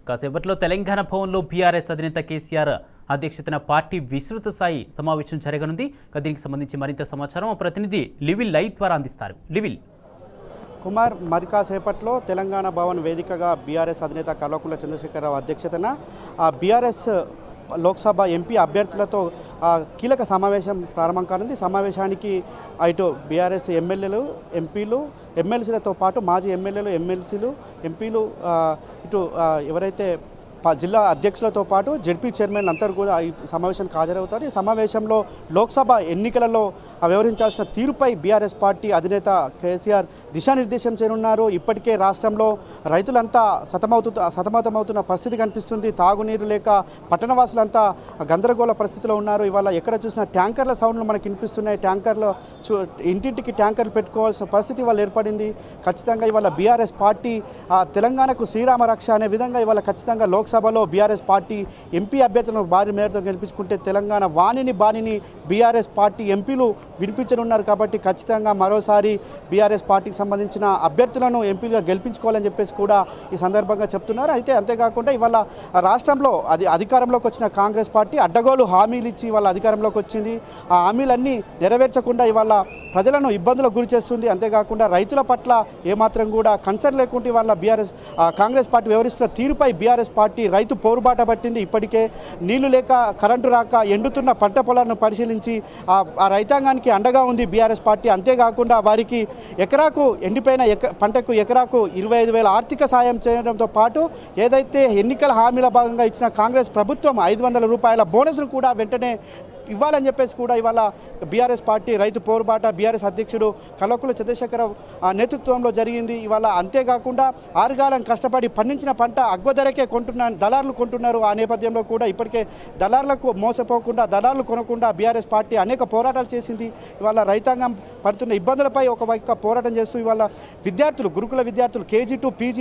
కాసేపట్లో తెలంగాణ భవన్లో బీఆర్ఎస్ అధినేత కేసీఆర్ అధ్యక్షతన పార్టీ విస్తృత స్థాయి సమావేశం జరగనుంది. దీనికి సంబంధించి మరింత సమాచారం మా ప్రతినిధి లివిల్ లైవ్ ద్వారా అందిస్తారు. లివిల్ కుమార్, మరి కాసేపట్లో తెలంగాణ భవన్ వేదికగా బీఆర్ఎస్ అధినేత కల్వకుంట్ల చంద్రశేఖరరావు అధ్యక్షతన బీఆర్ఎస్ లోక్సభ ఎంపీ అభ్యర్థులతో కీలక సమావేశం ప్రారంభం కానుంది. సమావేశానికి ఇటు బీఆర్ఎస్ ఎమ్మెల్యేలు, ఎంపీలు, ఎమ్మెల్సీలతో పాటు మాజీ ఎమ్మెల్యేలు, ఎమ్మెల్సీలు, ఎంపీలు, ఇటు ఎవరైతే జిల్లా అధ్యక్షులతో పాటు జెడ్పీ చైర్మన్ అందరూ కూడా ఈ సమావేశానికి హాజరవుతారు. ఈ సమావేశంలో లోక్సభ ఎన్నికలలో వ్యవహరించాల్సిన తీరుపై బీఆర్ఎస్ పార్టీ అధినేత కేసీఆర్ దిశానిర్దేశం చేయనున్నారు. ఇప్పటికే రాష్ట్రంలో రైతులంతా సతమతమవుతున్న పరిస్థితి కనిపిస్తుంది. తాగునీరు లేక పట్టణవాసులంతా గందరగోళ పరిస్థితిలో ఉన్నారు. ఇవాళ ఎక్కడ చూసినా ట్యాంకర్ల సౌండ్లు మనకు వినిపిస్తున్నాయి. ట్యాంకర్లు ఇంటింటికి ట్యాంకర్లు పెట్టుకోవాల్సిన పరిస్థితి ఇవాళ ఏర్పడింది. ఖచ్చితంగా ఇవాళ బీఆర్ఎస్ పార్టీ తెలంగాణకు శ్రీరామ రక్ష అనే విధంగా ఇవాళ ఖచ్చితంగా లోక్సభలో బీఆర్ఎస్ పార్టీ ఎంపీ అభ్యర్థులను భారీ మేరతో గెలిపించుకుంటే తెలంగాణ బాణిని బీఆర్ఎస్ పార్టీ ఎంపీలు వినిపించనున్నారు. కాబట్టి ఖచ్చితంగా మరోసారి బీఆర్ఎస్ పార్టీకి సంబంధించిన అభ్యర్థులను ఎంపీలుగా గెలిపించుకోవాలని చెప్పేసి కూడా ఈ సందర్భంగా చెప్తున్నారు. అయితే అంతేకాకుండా ఇవాళ రాష్ట్రంలో అధికారంలోకి వచ్చిన కాంగ్రెస్ పార్టీ అడ్డగోలు హామీలు ఇచ్చి ఇవాళ అధికారంలోకి వచ్చింది. ఆ హామీలన్నీ నెరవేర్చకుండా ఇవాళ ప్రజలను ఇబ్బందులకు గురి చేస్తుంది. అంతేకాకుండా రైతుల పట్ల ఏమాత్రం కూడా కన్సర్న్ లేకుండా ఇవాళ కాంగ్రెస్ పార్టీ వ్యవహరిస్తున్న తీరుపై బీఆర్ఎస్ పార్టీ రైతు పోరుబాట పట్టింది. ఇప్పటికే నీళ్లు లేక కరెంటు రాక ఎండుతున్న పంట పొలాలను పరిశీలించి ఆ రైతాంగానికి అండగా ఉంది బీఆర్ఎస్ పార్టీ. అంతేకాకుండా వారికి ఎకరాకు ఎండిపోయిన పంటకు ఎకరాకు 25,000 ఆర్థిక సాయం చేయడంతో పాటు ఏదైతే ఎన్నికల హామీల భాగంగా ఇచ్చిన కాంగ్రెస్ ప్రభుత్వం 500 రూపాయల బోనస్ను కూడా వెంటనే ఇవ్వాలని చెప్పేసి కూడా ఇవాళ బీఆర్ఎస్ పార్టీ రైతు పోరుబాట బీఆర్ఎస్ అధ్యక్షుడు కల్వకుంట్ల చంద్రశేఖరరావు నేతృత్వంలో జరిగింది. ఇవాళ అంతేకాకుండా ఆరుగాలం కష్టపడి పండించిన పంట అగ్వ ధరకే దళారులు కొంటున్నారు. ఆ నేపథ్యంలో కూడా ఇప్పటికే దళారులకు మోసపోకుండా దళారులు కొనకుండా బీఆర్ఎస్ పార్టీ అనేక పోరాటాలు చేసింది. ఇవాళ రైతాంగం పడుతున్న ఇబ్బందులపై ఒక వైపు పోరాటం చేస్తూ ఇవాళ గురుకుల విద్యార్థులు KG to PG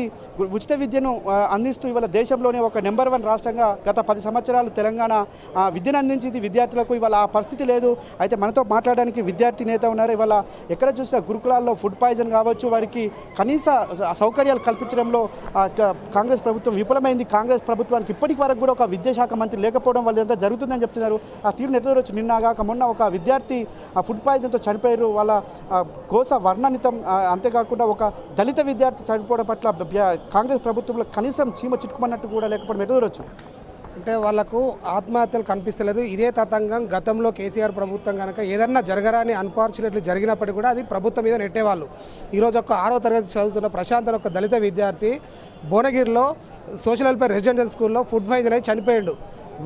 ఉచిత విద్యను అందిస్తూ ఇవాళ దేశంలోనే ఒక నెంబర్ 1 రాష్ట్రంగా గత 10 సంవత్సరాలు తెలంగాణ విద్యను అందించింది. విద్యార్థులకు ఇవాళ ఆ పరిస్థితి లేదు. అయితే మనతో మాట్లాడడానికి విద్యార్థి నేత ఉన్నారు. ఇవాళ ఎక్కడ చూసినా గురుకులాల్లో ఫుడ్ పాయిజన్ కావచ్చు, వారికి కనీస సౌకర్యాలు కల్పించడంలో కాంగ్రెస్ ప్రభుత్వం విఫలమైంది. కాంగ్రెస్ ప్రభుత్వానికి ఇప్పటి వరకు కూడా ఒక విద్యాశాఖ మంత్రి లేకపోవడం వల్ల ఎంత జరుగుతుందని చెప్తున్నారు. ఆ తీరును ఎదురొచ్చు. నిన్నగాక మొన్న ఒక విద్యార్థి ఫుడ్ పాయిజన్తో చనిపోయారు. వాళ్ళ కోస వర్ణనితం. అంతేకాకుండా ఒక దళిత విద్యార్థి చనిపోవడం పట్ల కాంగ్రెస్ ప్రభుత్వంలో కనీసం చీమ చిట్టుకుమన్నట్టు కూడా లేకపోవడం ఎదురొచ్చు. అంటే వాళ్లకు ఆత్మహత్యలు కనిపిస్తలేదు. ఇదే తతంగం గతంలో కేసీఆర్ ప్రభుత్వం కనుక ఏదన్నా జరగరాని అన్ఫార్చునేట్లీ జరిగినప్పటికీ కూడా అది ప్రభుత్వం మీద నెట్టేవాళ్ళు. ఈరోజు ఒక 6వ తరగతి చదువుతున్న ప్రశాంత్ ఒక దళిత విద్యార్థి భువనగిరిలో సోషల్ వెల్ఫేర్ రెసిడెన్షియల్ స్కూల్లో ఫుడ్ పాయిజన్ అయి చనిపోయాడు.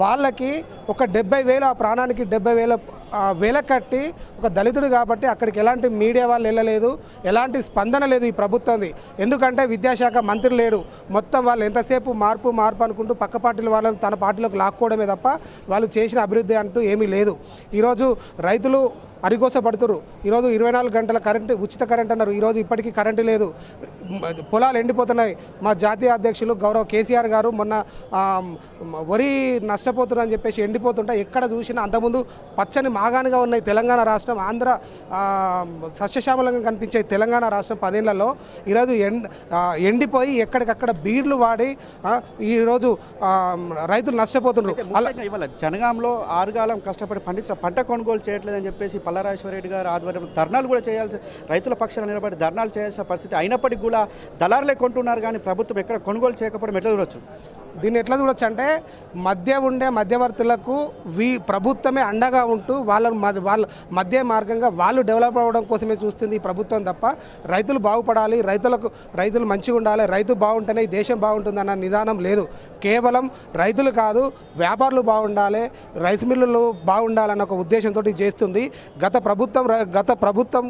వాళ్ళకి ఒక 70,000 ఆ ప్రాణానికి 70,000 కట్టి ఒక దళితుడు కాబట్టి అక్కడికి ఎలాంటి మీడియా వాళ్ళు వెళ్ళలేదు, ఎలాంటి స్పందన లేదు ఈ ప్రభుత్వంది. ఎందుకంటే విద్యాశాఖ మంత్రి లేడు. మొత్తం వాళ్ళు ఎంతసేపు మార్పు అనుకుంటూ పక్క పార్టీల వాళ్ళని తన పార్టీలోకి లాక్కోవడమే తప్ప వాళ్ళు చేసిన అభివృద్ధి అంటూ ఏమీ లేదు. ఈరోజు రైతులు అరిగోసపడుతురు. ఈరోజు 24 గంటల కరెంటు, ఉచిత కరెంట్ అన్నారు. ఈరోజు ఇప్పటికీ కరెంటు లేదు. పొలాలు ఎండిపోతున్నాయి. మా జాతీయ అధ్యక్షులు గౌరవ కేసీఆర్ గారు మొన్న వరి నష్టపోతున్నారని చెప్పేసి ఎండిపోతుంటే ఎక్కడ చూసినా అంతకుముందు పచ్చని మాగానిగా ఉన్నాయి తెలంగాణ రాష్ట్రం. ఆంధ్ర సస్యశ్యామలంగా కనిపించే తెలంగాణ రాష్ట్రం 10 ఏళ్లలో ఈరోజు ఎండిపోయి ఎక్కడికక్కడ బీర్లు వాడి ఈరోజు రైతులు నష్టపోతున్నారు. ఇవాళ జనగాంలో ఆరుగాలం కష్టపడి పండించిన పంట కొనుగోలు చేయట్లేదని చెప్పేసి పల్లారాజేశ్వరరెడ్డి గారు ఆధ్వర్యంలో ధర్నాలు కూడా చేయాల్సి, రైతుల పక్షాన నిలబడి ధర్నాలు చేయాల్సిన పరిస్థితి అయినప్పటికీ కూడా దళారులే కొంటున్నారు. కానీ ప్రభుత్వం ఎక్కడ కొనుగోలు చేయకపోవడం ఎట్లా చూడొచ్చు? దీన్ని ఎట్లా చూడొచ్చు అంటే ఉండే మధ్యవర్తులకు ప్రభుత్వమే అండగా ఉంటూ వాళ్ళ మధ్య మార్గంగా వాళ్ళు డెవలప్ అవ్వడం కోసమే చూస్తుంది ఈ ప్రభుత్వం తప్ప రైతులు బాగుపడాలి, రైతులు మంచిగా ఉండాలి, రైతు బాగుంటేనే ఈ దేశం బాగుంటుంది అన్న నిదానం లేదు. కేవలం రైతులు కాదు, వ్యాపారులు బాగుండాలి, రైస్ మిల్లులు బాగుండాలన్న ఒక ఉద్దేశంతో చేస్తుంది. గత ప్రభుత్వం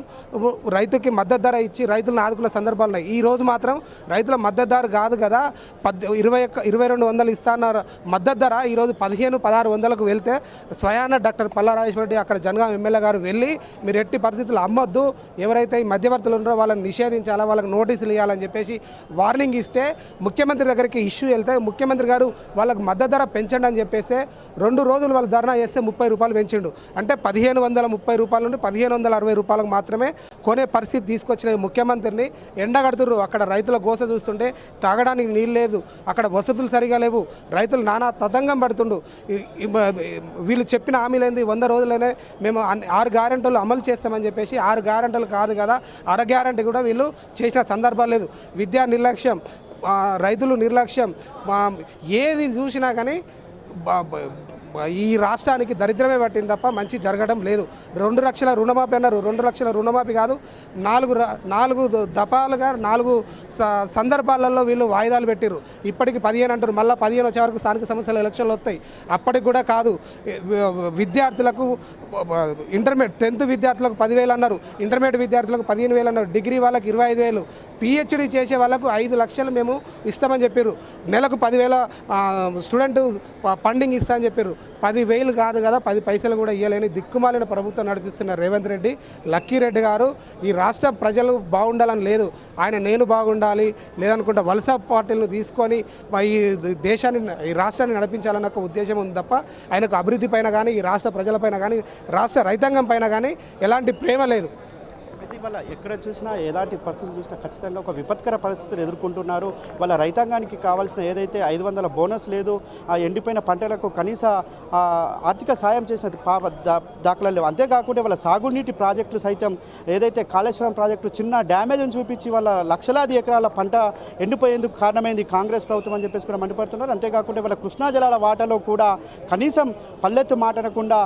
రైతుకి మద్దతు ధర ఇచ్చి రైతులను ఆదుకున్న సందర్భాలు ఉన్నాయి. ఈ రోజు మాత్రం రైతుల మద్దతు ధర కాదు కదా 2200 ఇస్తాన్నారు మద్దతు ధర. ఈరోజు 1500-1600కు వెళ్తే స్వయాన డాక్టర్ పల్లారాజేశ్వరరెడ్డి అక్కడ జనగాం ఎమ్మెల్యే గారు వెళ్ళి మీరు ఎట్టి పరిస్థితులు అమ్మొద్దు, ఎవరైతే ఈ మధ్యవర్తులు ఉన్నారో వాళ్ళని నిషేధించాలా, వాళ్ళకి నోటీసులు ఇవ్వాలని చెప్పేసి వార్నింగ్ ఇస్తే ముఖ్యమంత్రి దగ్గరికి ఇష్యూ వెళ్తే ముఖ్యమంత్రి గారు వాళ్ళకి మద్దతు ధర పెంచండి అని చెప్పేసి 2 రోజులు వాళ్ళు ధర్నా చేస్తే 30 రూపాయలు పెంచిండు. అంటే 1530 రూపాయల నుండి 1560 రూపాయలకు మాత్రమే కొనే పరిస్థితి తీసుకొచ్చిన ముఖ్యమంత్రిని ఎండగడుతున్నారు. అక్కడ రైతుల గోస చూస్తుంటే తాగడానికి నీళ్ళు లేదు, అక్కడ వసతులు సరిగా సరిగా లేవు, రైతులు నానా తతంగం పడుతుండు. వీళ్ళు చెప్పిన హామీలేంది 100 రోజులనే మేము 6 గ్యారెంటీలు అమలు చేస్తామని చెప్పేసి 6 గ్యారెంటీలు కాదు కదా, అర గ్యారెంటీ కూడా వీళ్ళు చేసిన సందర్భాలు లేదు. విద్యా నిర్లక్ష్యం, రైతులు నిర్లక్ష్యం, ఏది చూసినా కానీ ఈ రాష్ట్రానికి దరిద్రమే పట్టింది తప్ప మంచి జరగడం లేదు. 2 లక్షల రుణమాఫీ అన్నారు, 2 లక్షల రుణమాఫీ కాదు, 4 దఫాలుగా 4 సందర్భాలలో వీళ్ళు వాయిదాలు పెట్టారు. ఇప్పటికి 15 అంటారు, మళ్ళీ 15 వచ్చే వరకు స్థానిక సంస్థల ఎలక్షన్లు వస్తాయి, అప్పటికి కూడా కాదు. విద్యార్థులకు ఇంటర్మీడియట్ 10th విద్యార్థులకు 10,000 అన్నారు, ఇంటర్మీడియట్ విద్యార్థులకు 15,000 అన్నారు, డిగ్రీ వాళ్ళకి 25,000, పిహెచ్డి చేసే వాళ్ళకు 5 లక్షలు మేము ఇస్తామని చెప్పారు. నెలకు 10,000 స్టూడెంట్ ఫండింగ్ ఇస్తా అని చెప్పారు. 10,000 కాదు కదా, 10 పైసలు కూడా ఇవ్వలేని దిక్కుమాలిన ప్రభుత్వం నడిపిస్తున్న రేవంత్ రెడ్డి, లక్కీరెడ్డి గారు ఈ రాష్ట్ర ప్రజలు బాగుండాలని లేదు, ఆయన నేను బాగుండాలి లేదనుకుంటే వలస పార్టీలను తీసుకొని ఈ దేశాన్ని ఈ రాష్ట్రాన్ని నడిపించాలన్న ఒక ఉద్దేశం ఉంది తప్ప ఆయనకు అభివృద్ధి పైన కానీ ఈ రాష్ట్ర ప్రజలపైన కానీ రాష్ట్ర రైతాంగం పైన కానీ ఎలాంటి ప్రేమ లేదు. వాళ్ళ ఎక్కడ చూసినా ఎలాంటి పరిస్థితులు చూసినా ఖచ్చితంగా ఒక విపత్కర పరిస్థితులు ఎదుర్కొంటున్నారు. వాళ్ళ రైతాంగానికి కావాల్సిన ఏదైతే 500 బోనస్ లేదు, ఆ ఎండిపోయిన పంటలకు కనీస ఆర్థిక సాయం చేసిన దాఖలాలు లేవు. అంతేకాకుండా వాళ్ళ సాగునీటి ప్రాజెక్టులు సైతం ఏదైతే కాళేశ్వరం ప్రాజెక్టు చిన్న డ్యామేజ్ని చూపించి వాళ్ళ లక్షలాది ఎకరాల పంట ఎండిపోయేందుకు కారణమైంది కాంగ్రెస్ ప్రభుత్వం అని చెప్పేసి కూడా మండిపడుతున్నారు. అంతేకాకుండా వాళ్ళ కృష్ణా జలాల వాటాలో కూడా కనీసం పల్లెత్తు మాటనకుండా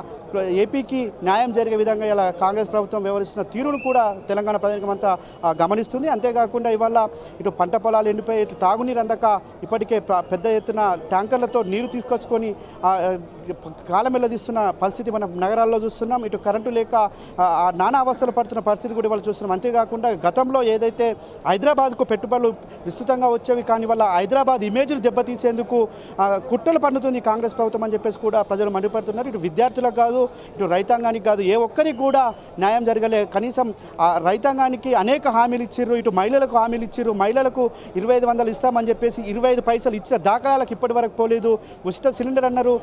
ఏపీకి న్యాయం జరిగే విధంగా ఇలా కాంగ్రెస్ ప్రభుత్వం వ్యవహరిస్తున్న తీరును కూడా తెలంగాణ ప్రజానికమంతా గమనిస్తుంది. అంతేకాకుండా ఇవాళ ఇటు పంట పొలాలు ఎండిపోయి ఇటు తాగునీరు అందక ఇప్పటికే పెద్ద ఎత్తున ట్యాంకర్లతో నీరు తీసుకొచ్చుకొని కాలం వెళ్ళదీస్తున్న పరిస్థితి మనం నగరాల్లో చూస్తున్నాం. ఇటు కరెంటు లేక నానా అవస్థలు పడుతున్న పరిస్థితి కూడా ఇవాళ చూస్తున్నాం. అంతేకాకుండా గతంలో ఏదైతే హైదరాబాద్కు పెట్టుబడులు విస్తృతంగా వచ్చేవి కానీ వాళ్ళ హైదరాబాద్ ఇమేజ్లు దెబ్బతీసేందుకు కుట్రలు పన్నుతుంది కాంగ్రెస్ ప్రభుత్వం అని చెప్పేసి కూడా ప్రజలు మండిపడుతున్నారు. ఇటు విద్యార్థులకు కాదు, ఇటు రైతాంగానికి కాదు, ఏ ఒక్కరికి కూడా న్యాయం జరగలే. కనీసం రైతాంగానికి అనేక హామీలు ఇచ్చిర్రు, ఇటు మహిళలకు హామీలు ఇచ్చిర్రు. మహిళలకు 2,500 ఇస్తామని చెప్పేసి 25 పైసలు ఇచ్చిన దాఖలాలకు ఇప్పటి వరకు పోలేదు. ఉచిత సిలిండర్ అన్నారు,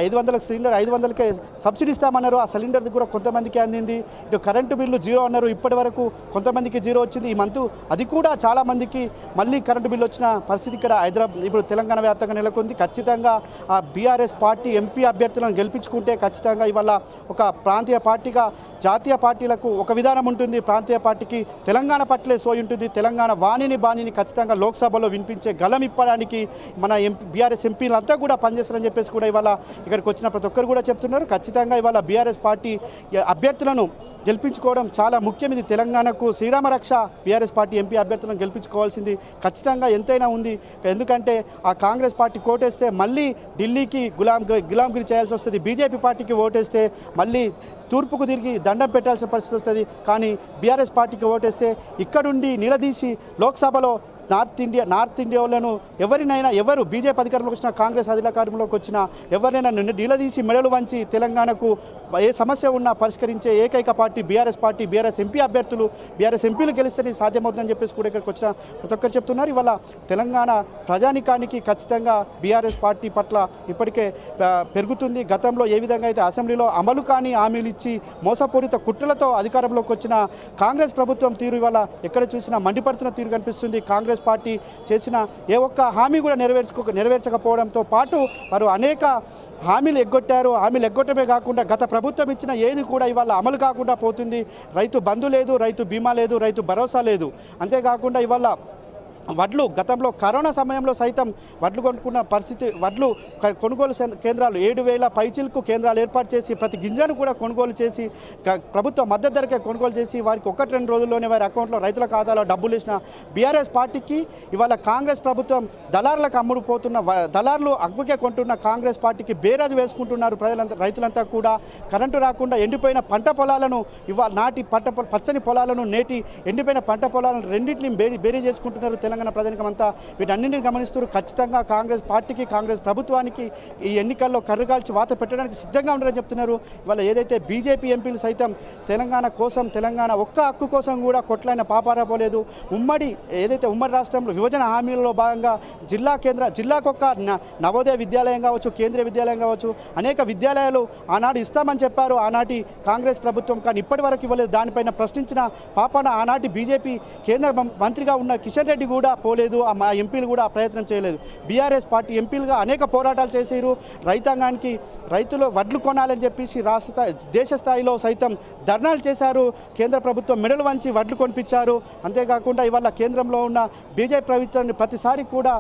500 సిలిండర్ 500కే సబ్సిడీ ఇస్తామన్నారు, ఆ సిలిండర్ కూడా కొంతమందికి అందింది. ఇటు కరెంటు బిల్లు 0 అన్నారు, ఇప్పటి వరకు కొంతమందికి 0 వచ్చింది. ఈ మంతు అది కూడా చాలామందికి మళ్ళీ కరెంటు బిల్లు వచ్చిన పరిస్థితి ఇక్కడ ఇప్పుడు తెలంగాణ వ్యాప్తంగా నెలకొంది. ఖచ్చితంగా బీఆర్ఎస్ పార్టీ ఎంపీ అభ్యర్థులను గెలిపించుకుంటే ఖచ్చితంగా ఇవాళ ఒక ప్రాంతీయ పార్టీగా జాతీయ పార్టీలకు ఒక విధానం ఉంటుంది, ప్రాంతీయ పార్టీకి తెలంగాణ పట్లే సోయి ఉంటుంది. తెలంగాణ బాణిని ఖచ్చితంగా లోక్సభలో వినిపించే గలం ఇప్పడానికి మన బీఆర్ఎస్ ఎంపీలంతా కూడా పనిచేస్తారని చెప్పేసి కూడా ఇవాళ ఇక్కడికి వచ్చిన ప్రతి ఒక్కరు కూడా చెప్తున్నారు. ఖచ్చితంగా ఇవాళ బీఆర్ఎస్ పార్టీ అభ్యర్థులను గెలిపించుకోవడం చాలా ముఖ్యం. ఇది తెలంగాణకు శ్రీరామ రక్ష. బీఆర్ఎస్ పార్టీ ఎంపీ అభ్యర్థులను గెలిపించుకోవాల్సింది ఖచ్చితంగా ఎంతైనా ఉంది. ఎందుకంటే ఆ కాంగ్రెస్ పార్టీ కోటేస్తే మళ్ళీ ఢిల్లీకి గులాంగిరి చేయాల్సి వస్తుంది, బీజేపీ పార్టీకి ఓటేస్తే మళ్ళీ తూర్పుకు తిరిగి దండం పెట్టాల్సిన పరిస్థితి వస్తుంది. కానీ బీఆర్ఎస్ పార్టీకి ఓటేస్తే ఇక్కడుండి నిలదీసి లోక్సభలో నార్త్ ఇండియాలను ఎవరు బీజేపీ అధికారంలోకి వచ్చినా కాంగ్రెస్ అధికారంలోకి వచ్చినా ఎవరినైనా నిలదీసి మెడలు వంచి తెలంగాణకు ఏ సమస్య ఉన్నా పరిష్కరించే ఏకైక party BRS party. BRS MP అభ్యర్థులు బీఆర్ఎస్ ఎంపీలు గెలిస్తేనే సాధ్యమవుతుందని చెప్పేసి కూడా ఇక్కడికి వచ్చిన ప్రతి ఒక్కరు చెప్తున్నారు. ఇవాళ తెలంగాణ ప్రజానికానికి ఖచ్చితంగా బీఆర్ఎస్ పార్టీ పట్ల ఇప్పటికే పెరుగుతుంది. గతంలో ఏ విధంగా అయితే అసెంబ్లీలో అమలు కాని హామీలు ఇచ్చి మోసపూరిత కుట్రలతో అధికారంలోకి వచ్చిన కాంగ్రెస్ ప్రభుత్వం తీరు ఇవాళ ఎక్కడ చూసినా మండిపడుతున్న తీరు కనిపిస్తుంది. కాంగ్రెస్ పార్టీ చేసిన ఏ ఒక్క హామీ కూడా నెరవేర్చకపోవడంతో పాటు వారు అనేక హామీలు ఎగ్గొట్టారు. హామీలు ఎగ్గొట్టమే కాకుండా గత ప్రభుత్వం ఇచ్చిన ఏది కూడా ఇవాళ అమలు కాకుండా పోతుంది. రైతు బంధు లేదు, రైతు బీమా లేదు, రైతు భరోసా లేదు. అంతేకాకుండా ఇవాళ వడ్లు గతంలో కరోనా సమయంలో సైతం వడ్లు కొనుక్కున్న పరిస్థితి, వడ్లు కొనుగోలు కేంద్రాలు 7,000 పైచిలకు కేంద్రాలు ఏర్పాటు చేసి ప్రతి గింజను కూడా కొనుగోలు చేసి ప్రభుత్వ మద్దతు ధరకే కొనుగోలు చేసి వారికి 1-2 రోజుల్లోనే వారి అకౌంట్లో రైతుల ఖాతాలో డబ్బులు వేసిన బీఆర్ఎస్ పార్టీకి ఇవాళ కాంగ్రెస్ ప్రభుత్వం దళారులకు అమ్ముడుపోతున్న దళారులు అగ్గుకే కొంటున్న కాంగ్రెస్ పార్టీకి బేరాజు వేసుకుంటున్నారు. రైతులంతా కూడా కరెంటు రాకుండా ఎండిపోయిన పంట పొలాలను ఇవాళ నాటి పచ్చని పొలాలను నేటి ఎండిపోయిన పంట పొలాలను రెండింటిని బేరీ చేసుకుంటున్నారు. తెలంగాణ ప్రజానికమంతా వీటన్నింటిని గమనిస్తూ ఖచ్చితంగా కాంగ్రెస్ పార్టీకి కాంగ్రెస్ ప్రభుత్వానికి ఈ ఎన్నికల్లో కర్రుగాల్చి వాత పెట్టడానికి సిద్ధంగా ఉన్నారని చెప్తున్నారు. ఇవాళ ఏదైతే బీజేపీ ఎంపీలు సైతం తెలంగాణ కోసం, తెలంగాణ ఒక్క హక్కు కోసం కూడా కొట్లాయిన పాపారాపోలేదు. ఉమ్మడి రాష్ట్రంలో విభజన హామీలలో భాగంగా జిల్లాకొక్క నవోదయ విద్యాలయం కావచ్చు, కేంద్రీయ విద్యాలయం కావచ్చు, అనేక విద్యాలయాలు ఆనాడు ఇస్తామని చెప్పారు ఆనాటి కాంగ్రెస్ ప్రభుత్వం. కానీ ఇప్పటి వరకు ఇవ్వలేదు. దానిపైన ప్రశ్నించిన పాపన ఆనాటి బీజేపీ కేంద్ర మంత్రిగా ఉన్న కిషన్ రెడ్డి కూడా కూడా పోలేదు, మా ఎంపీలు కూడా ఆ ప్రయత్నం చేయలేదు. బీఆర్ఎస్ పార్టీ ఎంపీలుగా అనేక పోరాటాలు చేశారు. రైతాంగానికి రైతులు వడ్లు కొనాలని చెప్పేసి దేశ స్థాయిలో సైతం ధర్నాలు చేశారు. కేంద్ర ప్రభుత్వం మెడలు వంచి వడ్లు కొనిపించారు. అంతేకాకుండా ఇవాళ కేంద్రంలో ఉన్న బీజేపీ ప్రభుత్వాన్ని ప్రతిసారి కూడా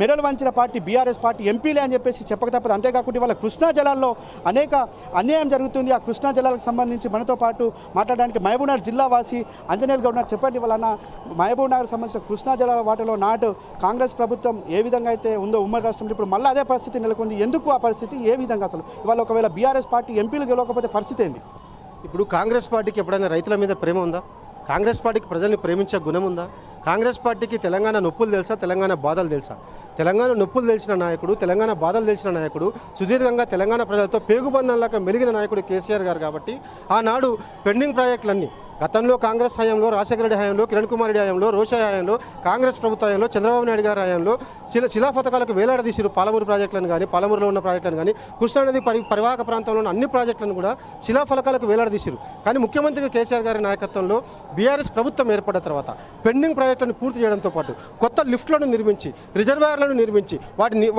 మెడలు వంచిన పార్టీ బీఆర్ఎస్ పార్టీ ఎంపీలే అని చెప్పేసి చెప్పక తప్పదు. అంతేకాకుండా ఇవాళ కృష్ణా జలాల్లో అనేక అన్యాయం జరుగుతుంది. ఆ కృష్ణా జలాలకు సంబంధించి మనతో పాటు మాట్లాడడానికి మహబూబ్నగర్ జిల్లా వాసి అంజనేయులు గౌడ్ చెప్పండి, వాళ్ళ మహబూబ్నగర్ సంబంధించిన కృష్ణా జలాల వాటిలో నాటు కాంగ్రెస్ ప్రభుత్వం ఏ విధంగా అయితే ఉందో ఉమ్మడి రాష్ట్రంలో ఇప్పుడు మళ్ళీ అదే పరిస్థితి నెలకొంది. ఎందుకు ఆ పరిస్థితి, ఏ విధంగా అసలు ఇవాళ ఒకవేళ బీఆర్ఎస్ పార్టీ ఎంపీలు గెలవకపోతే పరిస్థితి ఏంది? ఇప్పుడు కాంగ్రెస్ పార్టీకి ఎప్పుడైనా రైతుల మీద ప్రేమ ఉందా? కాంగ్రెస్ పార్టీకి ప్రజల్ని ప్రేమించే గుణం ఉందా? కాంగ్రెస్ పార్టీకి తెలంగాణ నొప్పులు తెలుసా, తెలంగాణ బాధలు తెలుసా? తెలంగాణ నొప్పులు తెలిసిన నాయకుడు, తెలంగాణ బాధలు తెలిసిన నాయకుడు, సుదీర్ఘంగా తెలంగాణ ప్రజలతో పేగుబంధంలాగా మెలిగిన నాయకుడు కేసీఆర్ గారు. కాబట్టి ఆనాడు పెండింగ్ ప్రాజెక్టులన్నీ గతంలో కాంగ్రెస్ హయాంలో, రాజశేఖర రెడ్డి హయాంలో, కిరణ్ కుమార్ రెడ్డి హయాంలో, రోషా హయాంలో, కాంగ్రెస్ ప్రభుత్వ హయాంలో, చంద్రబాబు నాయుడు గారి హయాంలో శిలాఫతకాలకు వేలాడదీశారు. పాలమూరు ప్రాజెక్టులను కానీ, పాలమూరులో ఉన్న ప్రాజెక్టులను కానీ, కృష్ణానది పరివాహక ప్రాంతంలో ఉన్న అన్ని ప్రాజెక్టులను కూడా శిలాఫలకాలకు వేలాడదీశారు. కానీ ముఖ్యమంత్రి కేసీఆర్ గారి నాయకత్వంలో బీఆర్ఎస్ ప్రభుత్వం ఏర్పడిన తర్వాత పెండింగ్ ప్రాజెక్టులను పూర్తి చేయడంతో పాటు కొత్త లిఫ్ట్లను నిర్మించి, రిజర్వాయర్లను నిర్మించి,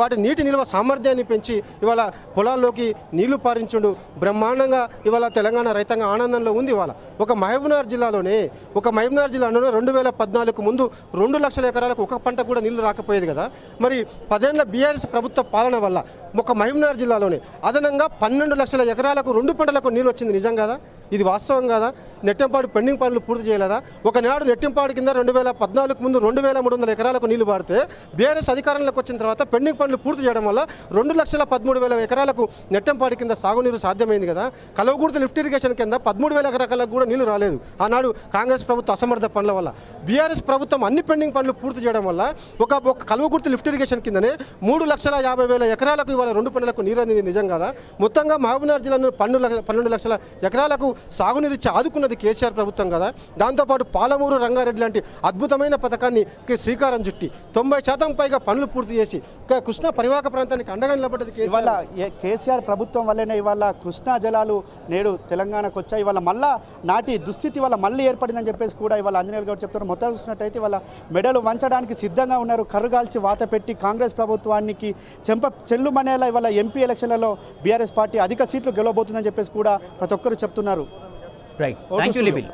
వాటి నీటి నిల్వ సామర్థ్యాన్ని పెంచి ఇవాళ పొలాల్లోకి నీళ్లు పారించుండు బ్రహ్మాండంగా ఇవాళ తెలంగాణ రైతాంగం ఆనందంలో ఉంది. ఇవాళ ఒక మహబూబ్నగర్ జిల్లాలోనే 2014 ముందు 2 లక్షల ఎకరాలకు ఒక పంట కూడా నీళ్లు రాకపోయేది కదా. మరి 10 ఏళ్ల బీఆర్ఎస్ ప్రభుత్వ పాలన వల్ల ఒక మహబూబ్నగర్ జిల్లాలోనే అదనంగా 12 లక్షల ఎకరాలకు 2 పంటలకు నీళ్ళు వచ్చింది. నిజం కదా? ఇది వాస్తవం కాదా? నెట్టెంపాడు పెండింగ్ పనులు పూర్తి చేయలేదా? ఒకనాడు నెట్టెంపాడు కింద 2014 ముందు 2300 ఎకరాలకు నీళ్లు పాడితే బీఆర్ఎస్ అధికారంలోకి వచ్చిన తర్వాత పెండింగ్ పనులు పూర్తి చేయడం వల్ల 2,13,000 ఎకరాలకు నెట్టెంపాడు కింద సాగునీరు సాధ్యమైంది కదా. కలవకుర్తి లిఫ్ట్ ఇరిగేషన్ కింద 13,000 ఎకరాలకు కూడా నీళ్లు రాలేదు ఆనాడు కాంగ్రెస్ ప్రభుత్వ అసమర్థ పనుల వల్ల. బీఆర్ఎస్ ప్రభుత్వం అన్ని పెండింగ్ పనులు పూర్తి చేయడం వల్ల ఒక కలవకుర్తి లిఫ్ట్ ఇరిగేషన్ కిందనే 3,50,000 ఎకరాలకు ఇవాళ 2 పంటలకు నీరు అందింది. నిజం కదా? మొత్తంగా మహబూబ్నగర్ జిల్లాను 12 లక్షల ఎకరాలకు సాగునీరిచ్చి ఆదుకున్నది కేసీఆర్ ప్రభుత్వం కదా. దాంతోపాటు పాలమూరు, రంగారెడ్డి లాంటి అద్భుతమైన పథకాన్ని శ్రీకారం చుట్టి 90% పైగా పనులు పూర్తి చేసి కృష్ణా పరివాహక ప్రాంతానికి అండగా నిలబడ్డది ఇవాళ కేసీఆర్ ప్రభుత్వం వల్లనే ఇవాళ కృష్ణా జలాలు నేడు తెలంగాణకు వచ్చాయి. ఇవాళ మళ్ళా నాటి దుస్థితి వల్ల మళ్ళీ ఏర్పడిందని చెప్పేసి కూడా ఇవాళ అంజనేయులు గారు చెప్తారు. మొత్తం చూసినట్టయితే ఇవాళ మెడలు వంచడానికి సిద్ధంగా ఉన్నారు. కర్రుగాల్చి వాత పెట్టి కాంగ్రెస్ ప్రభుత్వానికి చెల్లుమనేలా ఇవాళ ఎంపీ ఎలక్షన్లలో బీఆర్ఎస్ పార్టీ అధిక సీట్లు గెలవబోతుందని చెప్పేసి కూడా ప్రతి ఒక్కరు చెప్తున్నారు. Right, thank you లిబిల్.